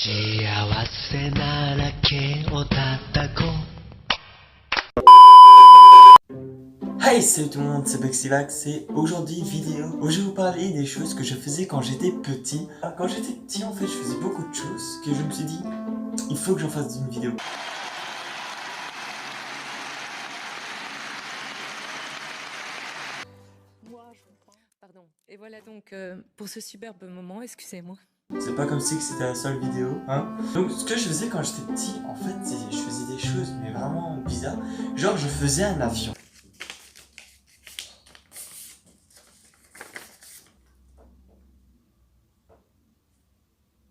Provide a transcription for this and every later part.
幸せなら毛を叩こう。 Hey, salut tout le monde, c'est Bexivax et aujourd'hui vidéo où je vais vous parler des choses que je faisais quand j'étais petit. Alors, quand j'étais petit, en fait, je faisais beaucoup de choses que je me suis dit, il faut que j'en fasse une vidéo. Pardon. Et voilà donc pour ce superbe moment, excusez-moi. C'est pas comme si c'était la seule vidéo, hein. Donc ce que je faisais quand j'étais petit, en fait, je faisais des choses mais vraiment bizarres. Genre je faisais un avion.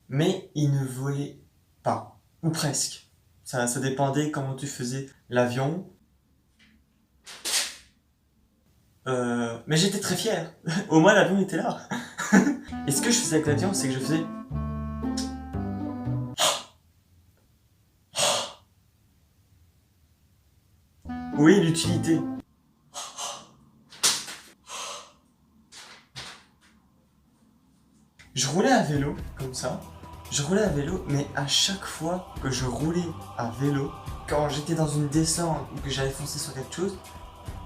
Mais il ne volait pas, ou presque. Ça dépendait comment tu faisais l'avion. Mais j'étais très fier. Au moins l'avion était là. Et ce que je faisais avec l'avion, c'est que je faisais... Oui, l'utilité. Je roulais à vélo, comme ça. Je roulais à vélo, mais à chaque fois que je roulais à vélo, quand j'étais dans une descente ou que j'allais foncer sur quelque chose,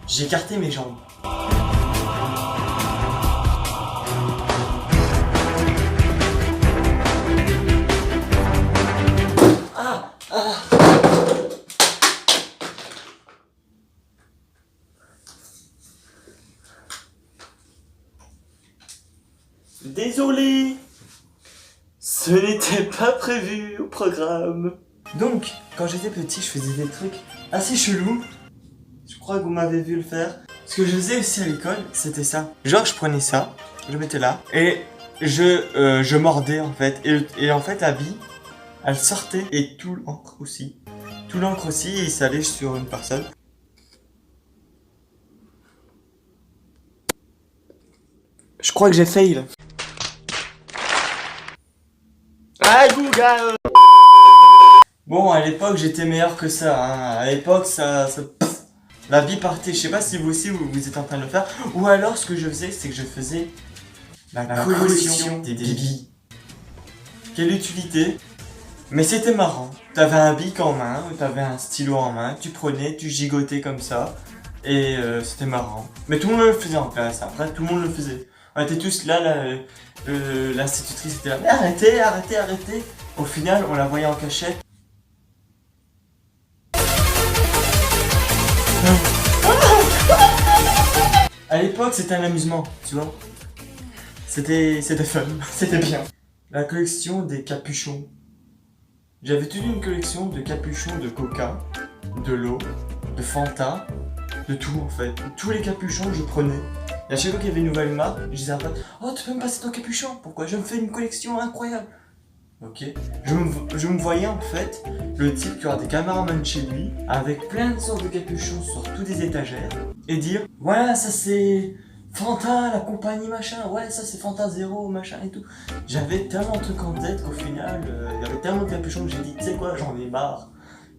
j'écartais mes jambes. Désolé, ce n'était pas prévu au programme. Donc, quand j'étais petit, je faisais des trucs assez chelous. Je crois que vous m'avez vu le faire. Ce que je faisais aussi à l'école, c'était ça. Genre, je prenais ça, je le mettais là, et je mordais en fait. Et en fait, la bille, elle sortait, et tout l'encre aussi. Tout l'encre aussi, et ça allait sur une personne. Je crois que j'ai fail. Ah, Google. Bon, à l'époque, j'étais meilleur que ça, hein. À l'époque, la bille partait. Je sais pas si vous aussi, vous êtes en train de le faire. Ou alors, ce que je faisais, c'est que je faisais la collection des billes. Quelle utilité. Mais c'était marrant. T'avais un bic en main, ou t'avais un stylo en main, tu prenais, tu gigotais comme ça. Et c'était marrant. Mais tout le monde le faisait en classe, après, tout le monde le faisait. On était tous là, l'institutrice était là, mais arrêtez, arrêtez, arrêtez. Au final, on la voyait en cachette. À l'époque, c'était un amusement, tu vois. C'était fun, c'était bien. La collection des capuchons. J'avais toute une collection de capuchons de Coca, de l'eau, de Fanta, de tout en fait. Tous les capuchons, je prenais. Et à chaque fois qu'il y avait une nouvelle marque, je disais à un pote, oh, tu peux me passer ton capuchon? Pourquoi? Je me fais une collection incroyable. Ok. Je me voyais en fait le type qui aura des caméramans chez lui, avec plein de sortes de capuchons sur toutes les étagères, et dire, voilà, ça c'est Fanta, la compagnie machin, ouais, ça c'est Fanta Zéro, machin et tout. J'avais tellement de trucs en tête qu'au final, il y avait tellement de capuchons que j'ai dit, tu sais quoi, j'en ai marre.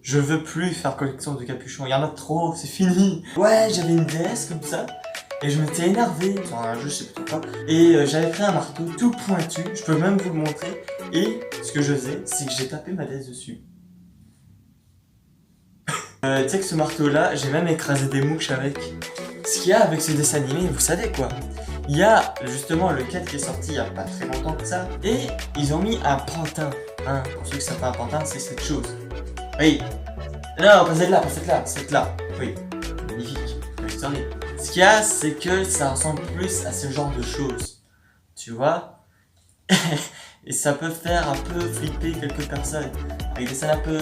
Je veux plus faire collection de capuchons, il y en a trop, c'est fini. Ouais, j'avais une DS comme ça. Et je m'étais énervé sur un jeu, je sais plus quoi. Et j'avais pris un marteau tout pointu, je peux même vous le montrer. Et ce que je faisais, c'est que j'ai tapé ma DS dessus. Tu sais que ce marteau là, j'ai même écrasé des mouches avec. Ce qu'il y a avec ce dessin animé, vous savez quoi? Il y a justement le 4 qui est sorti il y a pas très longtemps que ça. Et ils ont mis un pantin. Hein, pour ceux qui savent pas un pantin, c'est cette chose. Oui. Non, pas celle-là, pas celle-là, celle-là. Oui. Magnifique. Ce qu'il y a, c'est que ça ressemble plus à ce genre de choses. Tu vois? Et ça peut faire un peu flipper quelques personnes. Avec des scènes un peu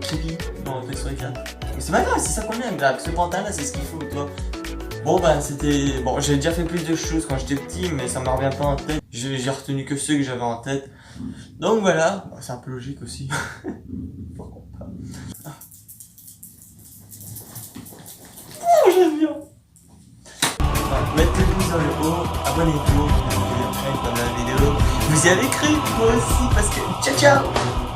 creepy dans Toy Story 4. Mais c'est pas grave, c'est ça qu'on aime. Avec ce pantin là, c'est ce qu'il faut, toi. Bon ben c'était... Bon, j'ai déjà fait plus de choses quand j'étais petit, mais ça me revient pas en tête. J'ai retenu que ceux que j'avais en tête. Donc voilà, bon, c'est un peu logique aussi. Pourquoi pas. Oh, j'aime bien. Mettez le pouce dans le haut, abonnez-vous, comme la vidéo. Vous y avez cru, moi aussi, parce que... Ciao ciao.